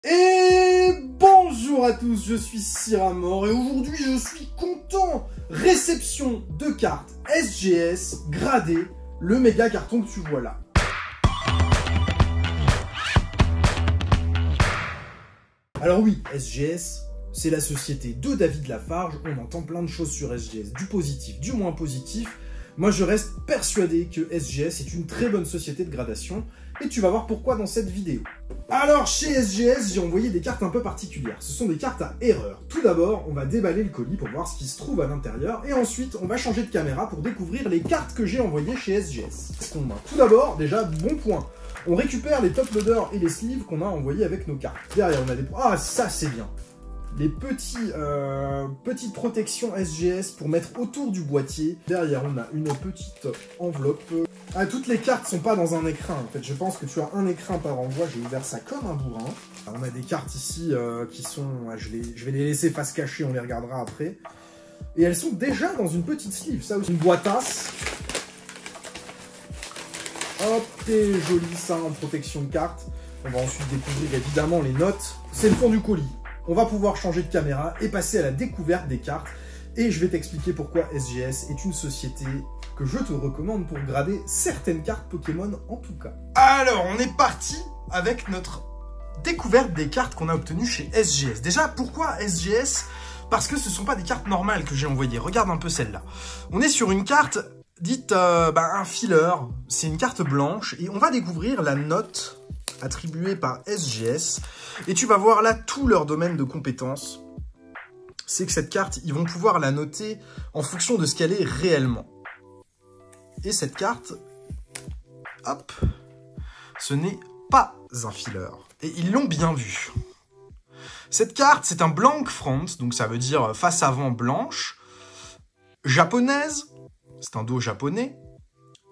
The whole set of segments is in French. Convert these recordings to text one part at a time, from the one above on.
Et bonjour à tous, je suis Siramor et aujourd'hui je suis content. Réception de cartes SGS gradées, le méga carton que tu vois là. Alors oui, SGS, c'est la société de David Lafarge, on entend plein de choses sur SGS, du positif, du moins positif. Moi je reste persuadé que SGS est une très bonne société de gradation, et tu vas voir pourquoi dans cette vidéo. Alors chez SGS, j'ai envoyé des cartes un peu particulières, ce sont des cartes à erreur. Tout d'abord, on va déballer le colis pour voir ce qui se trouve à l'intérieur, et ensuite on va changer de caméra pour découvrir les cartes que j'ai envoyées chez SGS. Tout d'abord, déjà, bon point, on récupère les top loaders et les sleeves qu'on a envoyés avec nos cartes. Derrière, on a des... Ah, ça c'est bien. Les petites protections SGS pour mettre autour du boîtier. Derrière, on a une petite enveloppe. Ah, toutes les cartes sont pas dans un écrin. En fait, je pense que tu as un écrin par envoi. J'ai ouvert ça comme un bourrin. Alors, on a des cartes ici qui sont... je vais les laisser face cachée, on les regardera après. Et elles sont déjà dans une petite sleeve. Ça aussi, une boîtasse. Hop, t'es joli ça en protection de cartes. On va ensuite découvrir évidemment les notes. C'est le fond du colis. On va pouvoir changer de caméra et passer à la découverte des cartes. Et je vais t'expliquer pourquoi SGS est une société que je te recommande pour grader certaines cartes Pokémon en tout cas. Alors, on est parti avec notre découverte des cartes qu'on a obtenues chez SGS. Déjà, pourquoi SGS? Parce que ce ne sont pas des cartes normales que j'ai envoyées. Regarde un peu celle-là. On est sur une carte dite un filler. C'est une carte blanche et on va découvrir la note attribuée par SGS. Et tu vas voir là tout leur domaine de compétences. C'est que cette carte, ils vont pouvoir la noter en fonction de ce qu'elle est réellement. Et cette carte, hop, ce n'est pas un filler. Et ils l'ont bien vu. Cette carte, c'est un blank front, donc ça veut dire face avant blanche, japonaise, c'est un dos japonais,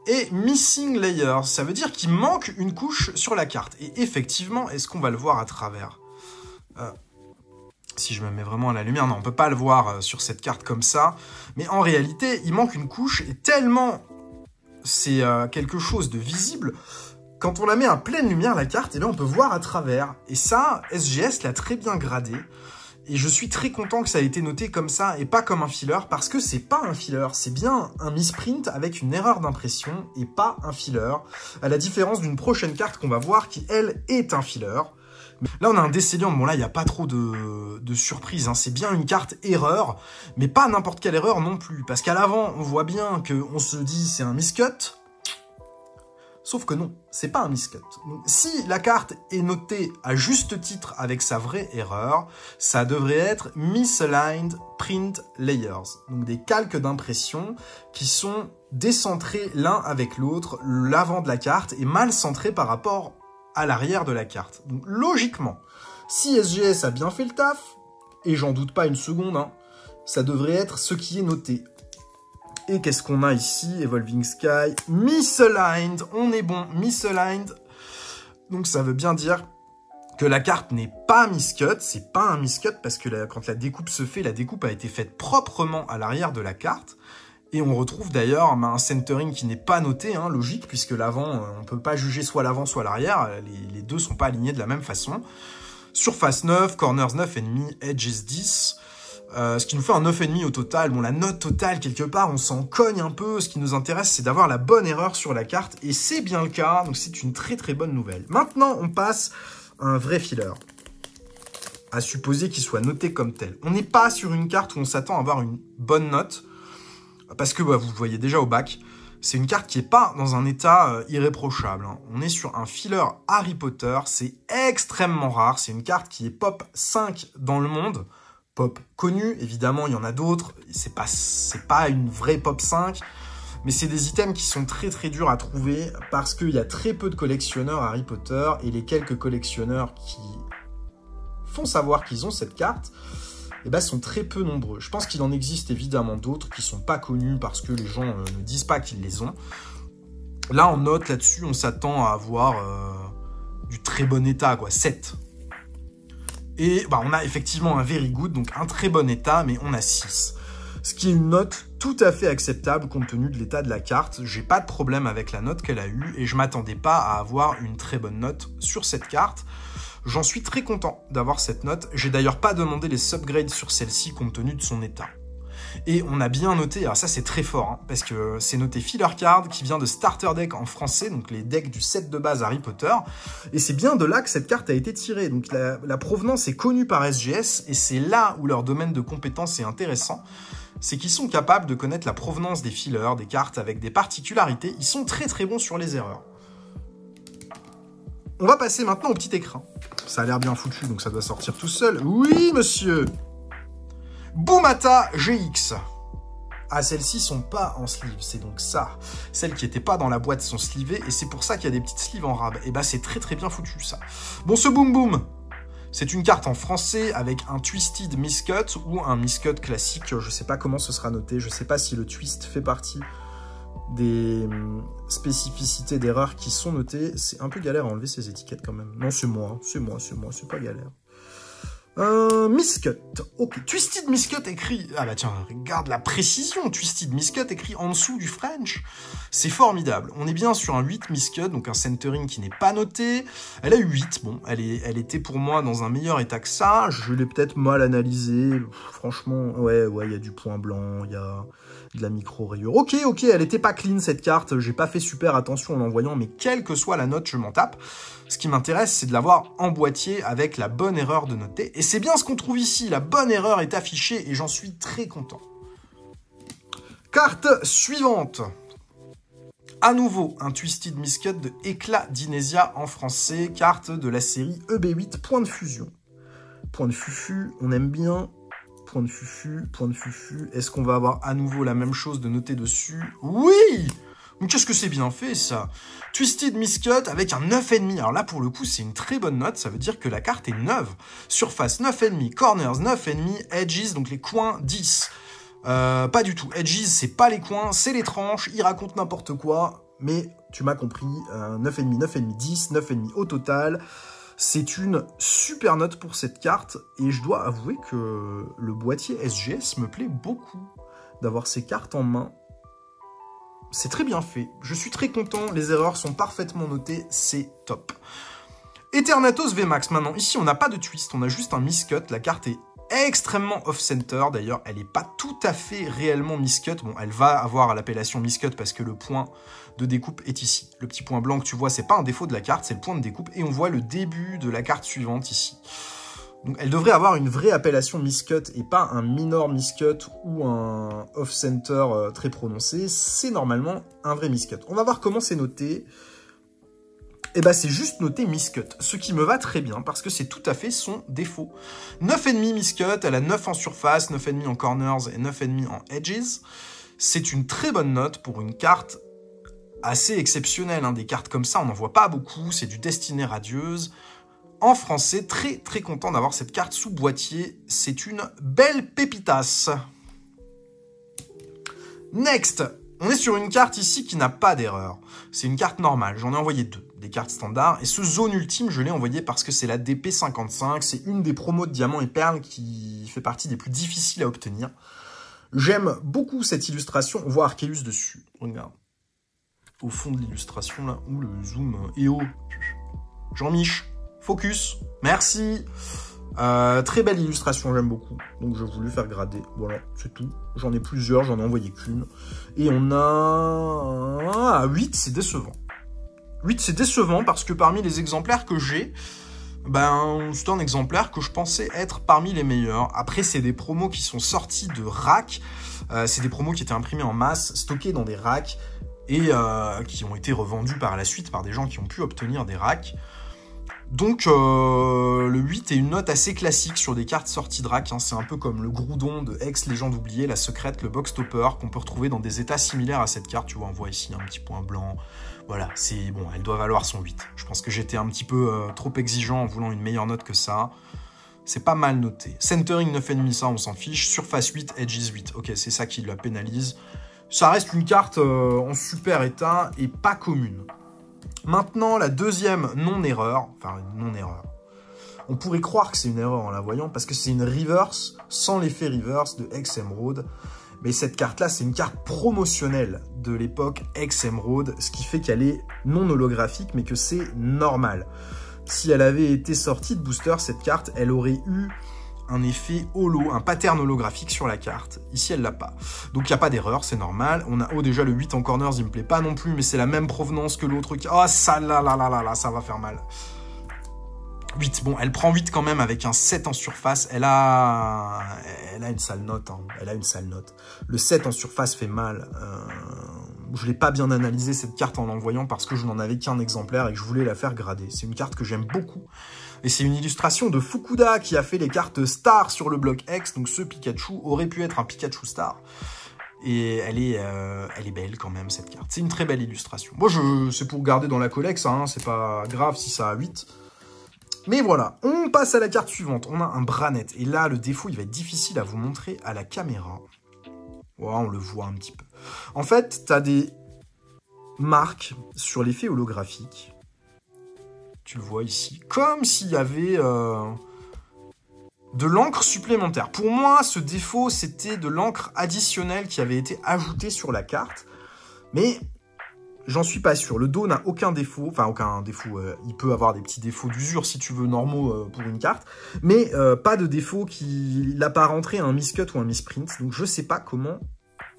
et missing layers, ça veut dire qu'il manque une couche sur la carte. Et effectivement, est-ce qu'on va le voir à travers si je me mets vraiment à la lumière, non, on ne peut pas le voir sur cette carte comme ça. Mais en réalité, il manque une couche et tellement c'est quelque chose de visible, quand on la met à pleine lumière, la carte, eh bien, on peut voir à travers. Et ça, SGS l'a très bien gradé. Et je suis très content que ça ait été noté comme ça et pas comme un filler, parce que c'est pas un filler, c'est bien un misprint avec une erreur d'impression et pas un filler, à la différence d'une prochaine carte qu'on va voir qui, elle, est un filler. Là, on a un Décéliant, bon là, il n'y a pas trop de surprise, hein. C'est bien une carte erreur, mais pas n'importe quelle erreur non plus, parce qu'à l'avant, on voit bien qu'on se dit c'est un miscut, sauf que non, c'est pas un miscut. Donc, si la carte est notée à juste titre avec sa vraie erreur, ça devrait être misaligned print layers. Donc des calques d'impression qui sont décentrés l'un avec l'autre. L'avant de la carte est mal centré par rapport à l'arrière de la carte. Donc logiquement, si SGS a bien fait le taf, et j'en doute pas une seconde, hein, ça devrait être ce qui est noté. Et qu'est-ce qu'on a ici? Evolving Sky, misaligned, on est bon, misaligned. Donc ça veut bien dire que la carte n'est pas miscut, c'est pas un miscut parce que quand la découpe se fait, la découpe a été faite proprement à l'arrière de la carte. Et on retrouve d'ailleurs un centering qui n'est pas noté, hein, logique, puisque l'avant, on ne peut pas juger soit l'avant soit l'arrière, les deux ne sont pas alignés de la même façon. Surface 9, corners 9,5, edges 10. Ce qui nous fait un 9,5 au total. Bon, la note totale, quelque part, on s'en cogne un peu. Ce qui nous intéresse, c'est d'avoir la bonne erreur sur la carte. Et c'est bien le cas, donc c'est une très très bonne nouvelle. Maintenant, on passe à un vrai filler. À supposer qu'il soit noté comme tel. On n'est pas sur une carte où on s'attend à avoir une bonne note. Parce que, bah, vous le voyez déjà au bac, c'est une carte qui n'est pas dans un état irréprochable, hein. On est sur un filler Harry Potter. C'est extrêmement rare. C'est une carte qui est pop 5 dans le monde. Pop connu, évidemment, il y en a d'autres. C'est pas une vraie pop 5, mais c'est des items qui sont très très durs à trouver parce qu'il y a très peu de collectionneurs Harry Potter et les quelques collectionneurs qui font savoir qu'ils ont cette carte, eh ben, sont très peu nombreux. Je pense qu'il en existe évidemment d'autres qui sont pas connus parce que les gens ne disent pas qu'ils les ont. Là, en note là-dessus, on s'attend à avoir du très bon état, quoi, 7. Et bah, on a effectivement un very good, donc un très bon état, mais on a 6. Ce qui est une note tout à fait acceptable compte tenu de l'état de la carte. J'ai pas de problème avec la note qu'elle a eue et je m'attendais pas à avoir une très bonne note sur cette carte. J'en suis très content d'avoir cette note. J'ai d'ailleurs pas demandé les subgrades sur celle-ci compte tenu de son état. Et on a bien noté, alors ça c'est très fort, hein, parce que c'est noté filler card qui vient de Starter Deck en français, donc les decks du set de base Harry Potter, et c'est bien de là que cette carte a été tirée. Donc la provenance est connue par SGS, et c'est là où leur domaine de compétence est intéressant, c'est qu'ils sont capables de connaître la provenance des fillers, des cartes avec des particularités, ils sont très très bons sur les erreurs. On va passer maintenant au petit écran. Ça a l'air bien foutu, donc ça doit sortir tout seul. Oui, monsieur! Boomata GX. Ah, celles-ci sont pas en sleeve, c'est donc ça. Celles qui étaient pas dans la boîte sont slivées, et c'est pour ça qu'il y a des petites sleeves en rab. Et bah, c'est très très bien foutu, ça. Bon, ce Boom Boom, c'est une carte en français avec un Twisted Miscut ou un Miscut classique. Je sais pas comment ce sera noté, je sais pas si le twist fait partie des spécificités d'erreurs qui sont notées. C'est un peu galère à enlever ces étiquettes quand même. Non, c'est moi, c'est pas galère. Miscut. Ok. Twisted Miscut écrit... Ah bah tiens, regarde la précision. Twisted Miscut écrit en dessous du French. C'est formidable. On est bien sur un 8 Miscut, donc un centering qui n'est pas noté. Elle a eu 8. Bon, elle était pour moi dans un meilleur état que ça. Je l'ai peut-être mal analysé. Franchement, ouais, il y a du point blanc, il y a de la micro-rayure. Ok, elle était pas clean cette carte. J'ai pas fait super attention en l'envoyant, mais quelle que soit la note, je m'en tape. Ce qui m'intéresse, c'est de l'avoir en boîtier avec la bonne erreur de noter. Et c'est bien ce qu'on trouve ici. La bonne erreur est affichée et j'en suis très content. Carte suivante. À nouveau, un Twisted Miscut de Éclat d'Inésia en français. Carte de la série EB8, point de fusion. Point de fufu, on aime bien. Point de fufu, point de fufu. Est-ce qu'on va avoir à nouveau la même chose de noter dessus? Oui! Mais qu'est-ce que c'est bien fait, ça? Twisted Miscut avec un 9,5. Alors là, pour le coup, c'est une très bonne note. Ça veut dire que la carte est neuve. Surface 9,5, corners 9,5, edges, donc les coins 10. Pas du tout. Edges, c'est pas les coins, c'est les tranches. Il raconte n'importe quoi. Mais tu m'as compris. 9,5, 9,5, 10, 9,5 au total. C'est une super note pour cette carte. Et je dois avouer que le boîtier SGS me plaît beaucoup d'avoir ces cartes en main. C'est très bien fait. Je suis très content. Les erreurs sont parfaitement notées. C'est top. Eternatus VMAX. Maintenant, ici, on n'a pas de twist. On a juste un miscut. La carte est extrêmement off-center. D'ailleurs, elle n'est pas tout à fait réellement miscut. Bon, elle va avoir l'appellation miscut parce que le point de découpe est ici. Le petit point blanc que tu vois, c'est pas un défaut de la carte, c'est le point de découpe. Et on voit le début de la carte suivante ici. Donc elle devrait avoir une vraie appellation miscut et pas un minor miscut ou un off-center très prononcé. C'est normalement un vrai miscut. On va voir comment c'est noté. Et bah c'est juste noté miscut, ce qui me va très bien parce que c'est tout à fait son défaut. 9,5 miscut, elle a 9 en surface, 9,5 en corners et 9,5 en edges. C'est une très bonne note pour une carte assez exceptionnelle. Hein. Des cartes comme ça, on n'en voit pas beaucoup, c'est du Destinée Radieuse. En français, très très content d'avoir cette carte sous boîtier. C'est une belle pépitas. Next, on est sur une carte ici qui n'a pas d'erreur. C'est une carte normale, j'en ai envoyé 2, des cartes standards. Et ce zone ultime, je l'ai envoyé parce que c'est la DP55. C'est une des promos de Diamant et Perle qui fait partie des plus difficiles à obtenir. J'aime beaucoup cette illustration. On voit Arceus dessus. Regarde. Au fond de l'illustration, là, où le zoom est haut. Jean-Mich. Focus, merci. Très belle illustration, j'aime beaucoup. Donc je voulais faire grader. Voilà, c'est tout. J'en ai plusieurs, j'en ai envoyé qu'une. Et on a 8, c'est décevant. 8, c'est décevant parce que parmi les exemplaires que j'ai, ben, c'est un exemplaire que je pensais être parmi les meilleurs. Après, c'est des promos qui sont sortis de racks. C'est des promos qui étaient imprimés en masse, stockés dans des racks et qui ont été revendus par la suite par des gens qui ont pu obtenir des racks. Donc, le 8 est une note assez classique sur des cartes sorties de rack. Hein. C'est un peu comme le Groudon de Hex, Légende oubliée, la secrète, le Box Topper, qu'on peut retrouver dans des états similaires à cette carte. Tu vois, on voit ici un petit point blanc. Voilà, c'est bon, elle doit valoir son 8. Je pense que j'étais un petit peu trop exigeant en voulant une meilleure note que ça. C'est pas mal noté. Centering 9,5, ça, on s'en fiche. Surface 8, Edges 8. Ok, c'est ça qui la pénalise. Ça reste une carte en super état et pas commune. Maintenant, la deuxième non-erreur, enfin une non-erreur. On pourrait croire que c'est une erreur en la voyant parce que c'est une reverse sans l'effet reverse de Hex Emerald. Mais cette carte-là, c'est une carte promotionnelle de l'époque Hex Emerald, ce qui fait qu'elle est non holographique mais que c'est normal. si elle avait été sortie de booster, cette carte, elle aurait eu un effet holo, un pattern holographique sur la carte. Ici, elle l'a pas. Donc, il n'y a pas d'erreur, c'est normal. On a, déjà, le 8 en corners, il me plaît pas non plus, mais c'est la même provenance que l'autre. Oh, ça, là, ça va faire mal. 8, bon, elle prend 8 quand même avec un 7 en surface. Elle a une sale note, hein. Elle a une sale note. Le 7 en surface fait mal. Je l'ai pas bien analysé cette carte en l'envoyant parce que je n'en avais qu'un exemplaire et que je voulais la faire grader. C'est une carte que j'aime beaucoup. Et c'est une illustration de Fukuda qui a fait les cartes Star sur le bloc X. Donc ce Pikachu aurait pu être un Pikachu Star. Et elle est belle quand même, cette carte. C'est une très belle illustration. Moi, c'est pour garder dans la collection, hein. C'est pas grave si ça a 8. Mais voilà, on passe à la carte suivante. On a un Branette. Et là, le défaut, il va être difficile à vous montrer à la caméra. Ouais, on le voit un petit peu. En fait, tu as des marques sur l'effet holographique. Tu le vois ici. Comme s'il y avait de l'encre supplémentaire. Pour moi, ce défaut, c'était de l'encre additionnelle qui avait été ajoutée sur la carte. Mais j'en suis pas sûr. Le dos n'a aucun défaut. Enfin, aucun défaut. Il peut avoir des petits défauts d'usure, si tu veux, normaux pour une carte. Mais pas de défaut qui l'apparenterait à un miscut ou un misprint. Donc, je sais pas comment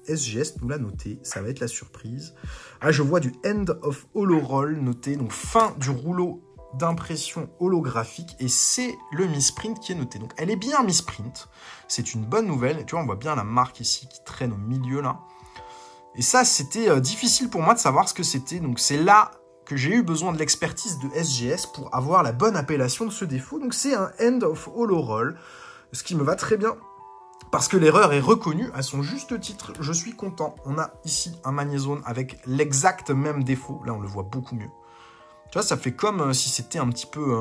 SGS nous l'a noté. Ça va être la surprise. Ah, je vois du End of Holo Roll noté. Donc, fin du rouleau d'impression holographique. Et c'est le misprint qui est noté. Donc, elle est bien misprint. C'est une bonne nouvelle. Et tu vois, on voit bien la marque ici qui traîne au milieu, là. Et ça, c'était difficile pour moi de savoir ce que c'était. Donc, c'est là que j'ai eu besoin de l'expertise de SGS pour avoir la bonne appellation de ce défaut. Donc, c'est un End of Holo Roll, ce qui me va très bien. Parce que l'erreur est reconnue à son juste titre. Je suis content. On a ici un Magnezone avec l'exact même défaut. Là, on le voit beaucoup mieux. Tu vois, ça fait comme si c'était un petit peu...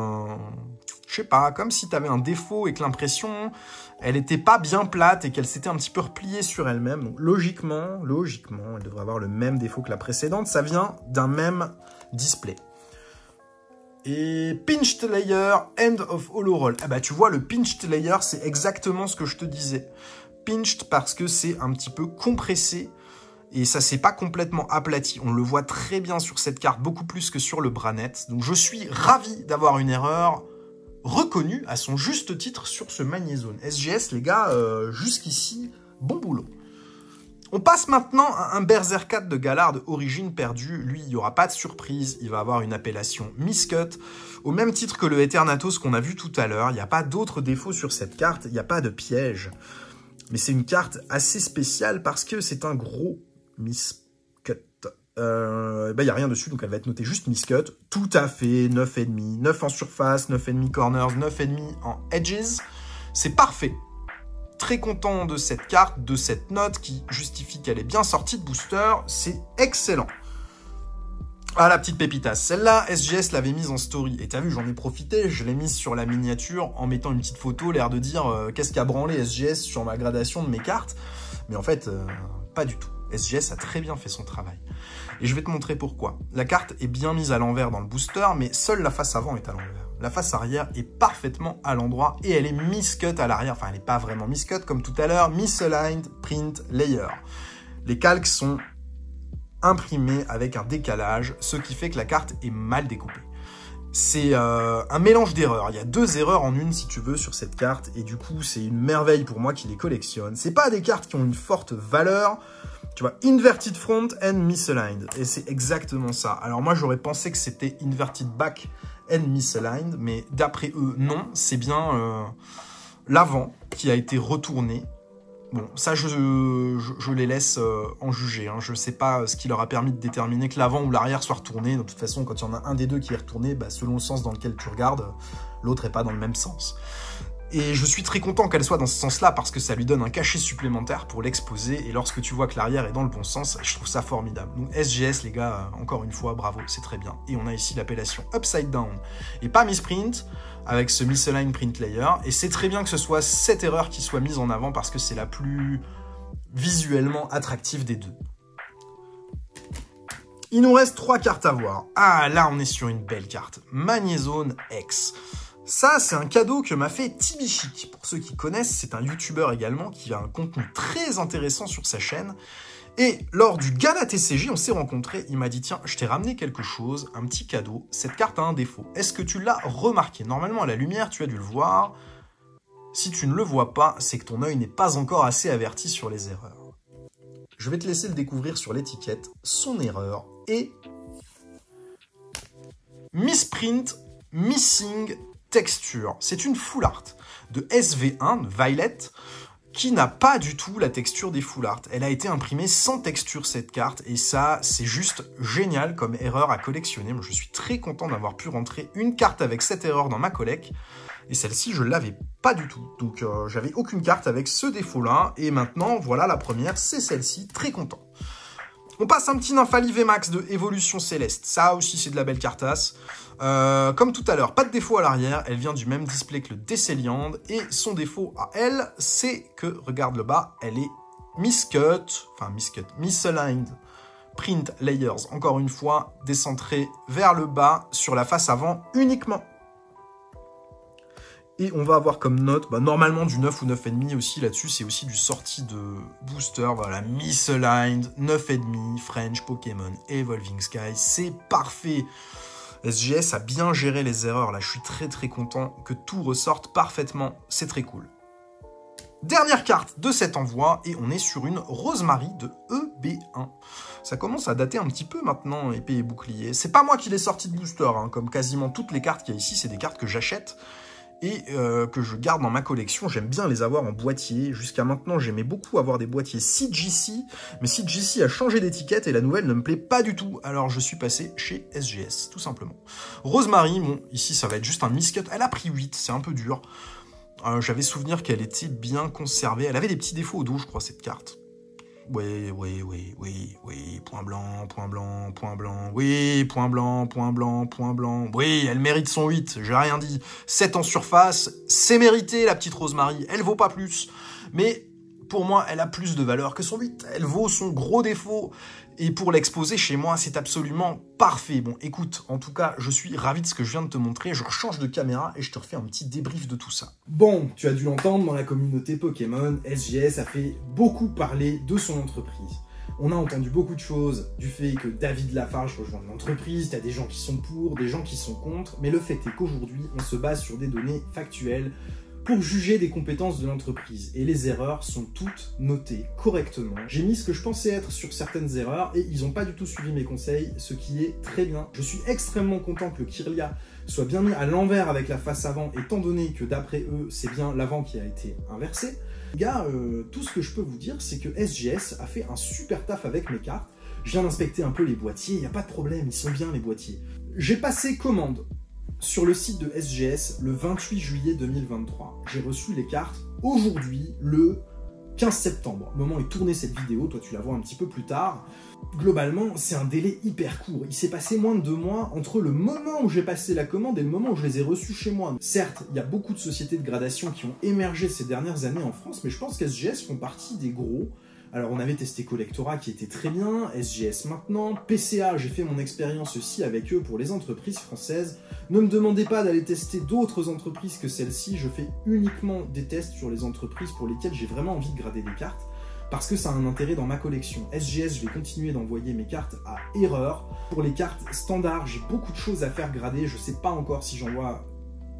je sais pas, comme si tu avais un défaut et que l'impression, elle n'était pas bien plate et qu'elle s'était un petit peu repliée sur elle-même. Donc, logiquement, elle devrait avoir le même défaut que la précédente. Ça vient d'un même display. Et Pinched Layer, End of Holo Roll. Ah bah tu vois, le Pinched Layer, c'est exactement ce que je te disais. Pinched parce que c'est un petit peu compressé et ça s'est pas complètement aplati. On le voit très bien sur cette carte, beaucoup plus que sur le Branette. Donc je suis ravi d'avoir une erreur reconnue à son juste titre sur ce Magnezone. SGS, les gars, jusqu'ici, bon boulot. On passe maintenant à un Berserkat de Galar de Origine Perdue. Lui, il n'y aura pas de surprise. Il va avoir une appellation Miscut. Au même titre que le Eternatus qu'on a vu tout à l'heure. Il n'y a pas d'autres défauts sur cette carte. Il n'y a pas de piège. Mais c'est une carte assez spéciale parce que c'est un gros Miscut. Il n'y a rien dessus, donc elle va être notée juste Miscut. Tout à fait, 9,5. 9 en surface, 9,5 corners, 9,5 en edges. C'est parfait. Très content de cette carte, de cette note qui justifie qu'elle est bien sortie de booster. C'est excellent. Ah, la petite pépitasse. Celle-là, SGS l'avait mise en story. Et t'as vu, j'en ai profité. Je l'ai mise sur la miniature en mettant une petite photo, l'air de dire qu'est-ce qu'a branlé SGS sur ma gradation de mes cartes. Mais en fait, pas du tout. SGS a très bien fait son travail. Et je vais te montrer pourquoi. La carte est bien mise à l'envers dans le booster, mais seule la face avant est à l'envers. La face arrière est parfaitement à l'endroit et elle est miscut à l'arrière. Enfin, elle n'est pas vraiment miscut comme tout à l'heure. Misaligned Print Layer. Les calques sont imprimés avec un décalage, ce qui fait que la carte est mal découpée. C'est un mélange d'erreurs. Il y a 2 erreurs en une, si tu veux, sur cette carte. Et du coup, c'est une merveille pour moi qui les collectionne. C'est pas des cartes qui ont une forte valeur. Tu vois, Inverted Front and Misaligned. Et c'est exactement ça. Alors moi, j'aurais pensé que c'était Inverted Back and Misaligned. Mais d'après eux, non. C'est bien l'avant qui a été retourné. Bon, ça, je les laisse en juger. Hein. Je ne sais pas ce qui leur a permis de déterminer que l'avant ou l'arrière soit retourné. De toute façon, quand il y en a un des deux qui est retourné, bah, selon le sens dans lequel tu regardes, l'autre n'est pas dans le même sens. Et je suis très content qu'elle soit dans ce sens-là parce que ça lui donne un cachet supplémentaire pour l'exposer. Et lorsque tu vois que l'arrière est dans le bon sens, je trouve ça formidable. Donc SGS, les gars, encore une fois, bravo, c'est très bien. Et on a ici l'appellation Upside Down et pas Misprint avec ce Misaligned Print Layer. Et c'est très bien que ce soit cette erreur qui soit mise en avant parce que c'est la plus visuellement attractive des deux. Il nous reste 3 cartes à voir. Ah, là, on est sur une belle carte. Magnezone X. Ça, c'est un cadeau que m'a fait Tibichic. Pour ceux qui connaissent, c'est un YouTuber également qui a un contenu très intéressant sur sa chaîne. Et lors du Gala TCG, on s'est rencontrés, il m'a dit « Tiens, je t'ai ramené quelque chose, un petit cadeau, cette carte a un défaut. Est-ce que tu l'as remarqué? Normalement, à la lumière, tu as dû le voir. Si tu ne le vois pas, c'est que ton œil n'est pas encore assez averti sur les erreurs. » Je vais te laisser le découvrir sur l'étiquette, son erreur est Misprint Missing Texture. C'est une full art de SV1, de Violet, qui n'a pas du tout la texture des full art. Elle a été imprimée sans texture, cette carte, et ça, c'est juste génial comme erreur à collectionner. Moi, je suis très content d'avoir pu rentrer une carte avec cette erreur dans ma collecte, et celle-ci, je ne l'avais pas du tout. Donc, j'avais aucune carte avec ce défaut-là, et maintenant, voilà la première, c'est celle-ci, très content. On passe un petit Nymphali VMAX de Évolution Céleste. Ça aussi, c'est de la belle cartasse. Comme tout à l'heure, pas de défaut à l'arrière. Elle vient du même display que le Décéliande. Et son défaut à elle, c'est que, regarde le bas, elle est misaligned. Print Layers, encore une fois, décentrée vers le bas sur la face avant uniquement. Et on va avoir comme note, normalement du 9 ou 9,5 aussi là-dessus, c'est aussi du sorti de booster, voilà, Misaligned, 9,5, French, Pokémon, Evolving Sky, c'est parfait. SGS a bien géré les erreurs, là je suis très très content que tout ressorte parfaitement, c'est très cool. Dernière carte de cet envoi, et on est sur une Rosemary de EB1. Ça commence à dater un petit peu maintenant, épée et bouclier. C'est pas moi qui l'ai sorti de booster, hein, comme quasiment toutes les cartes qu'il y a ici, c'est des cartes que j'achète et que je garde dans ma collection. J'aime bien les avoir en boîtier. Jusqu'à maintenant, j'aimais beaucoup avoir des boîtiers CGC, mais CGC a changé d'étiquette et la nouvelle ne me plaît pas du tout. Alors, je suis passé chez SGS, tout simplement. Rosemary, bon, ici, ça va être juste un miscut. Elle a pris 8, c'est un peu dur. J'avais souvenir qu'elle était bien conservée. Elle avait des petits défauts au dos, je crois, cette carte. Oui, point blanc, point blanc, point blanc, oui, point blanc, point blanc, point blanc, oui, elle mérite son 8, j'ai rien dit. 7 en surface, c'est mérité la petite Rosemary, elle vaut pas plus, mais pour moi, elle a plus de valeur que son 8, elle vaut son gros défaut, et pour l'exposer chez moi, c'est absolument parfait. Bon, écoute, en tout cas, je suis ravi de ce que je viens de te montrer, je rechange de caméra et je te refais un petit débrief de tout ça. Bon, tu as dû l'entendre, dans la communauté Pokémon, SGS a fait beaucoup parler de son entreprise. On a entendu beaucoup de choses du fait que David Lafarge rejoint l'entreprise, t'as des gens qui sont pour, des gens qui sont contre, mais le fait est qu'aujourd'hui, on se base sur des données factuelles pour juger des compétences de l'entreprise. Et les erreurs sont toutes notées correctement. J'ai mis ce que je pensais être sur certaines erreurs et ils n'ont pas du tout suivi mes conseils, ce qui est très bien. Je suis extrêmement content que le Kirlia soit bien mis à l'envers avec la face avant, étant donné que d'après eux, c'est bien l'avant qui a été inversé. Les gars, tout ce que je peux vous dire, c'est que SGS a fait un super taf avec mes cartes. Je viens d'inspecter un peu les boîtiers, il n'y a pas de problème, ils sont bien les boîtiers. J'ai passé commande sur le site de SGS le 28 juillet 2023. J'ai reçu les cartes aujourd'hui, le 15 septembre. Au moment où est tournée cette vidéo, toi tu la vois un petit peu plus tard. Globalement, c'est un délai hyper court. Il s'est passé moins de 2 mois entre le moment où j'ai passé la commande et le moment où je les ai reçus chez moi. Certes, il y a beaucoup de sociétés de gradation qui ont émergé ces dernières années en France, mais je pense qu'SGS font partie des gros. Alors on avait testé Collectora qui était très bien, SGS maintenant, PCA, j'ai fait mon expérience aussi avec eux pour les entreprises françaises. Ne me demandez pas d'aller tester d'autres entreprises que celle-ci, je fais uniquement des tests sur les entreprises pour lesquelles j'ai vraiment envie de grader des cartes, parce que ça a un intérêt dans ma collection. SGS, je vais continuer d'envoyer mes cartes à erreur. Pour les cartes standards, j'ai beaucoup de choses à faire grader, je sais pas encore si j'envoie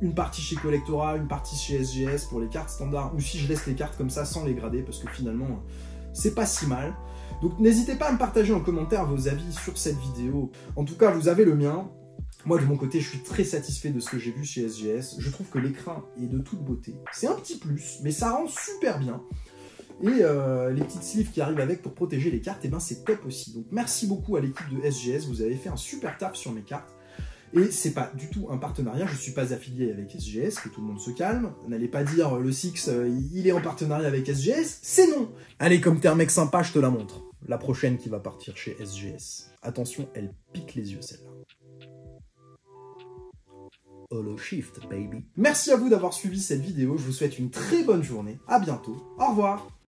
une partie chez Collectora, une partie chez SGS pour les cartes standards, ou si je laisse les cartes comme ça sans les grader, parce que finalement c'est pas si mal. Donc n'hésitez pas à me partager en commentaire vos avis sur cette vidéo. En tout cas, vous avez le mien. Moi, de mon côté, je suis très satisfait de ce que j'ai vu chez SGS. Je trouve que l'écran est de toute beauté. C'est un petit plus, mais ça rend super bien. Et les petites sleeves qui arrivent avec pour protéger les cartes, et ben c'est top aussi. Donc merci beaucoup à l'équipe de SGS, vous avez fait un super taf sur mes cartes. Et c'est pas du tout un partenariat, je suis pas affilié avec SGS, que tout le monde se calme. N'allez pas dire le Six, il est en partenariat avec SGS, c'est non. Allez, comme t'es un mec sympa, je te la montre. La prochaine qui va partir chez SGS. Attention, elle pique les yeux celle-là. Holo Shift, baby. Merci à vous d'avoir suivi cette vidéo, je vous souhaite une très bonne journée, à bientôt, au revoir.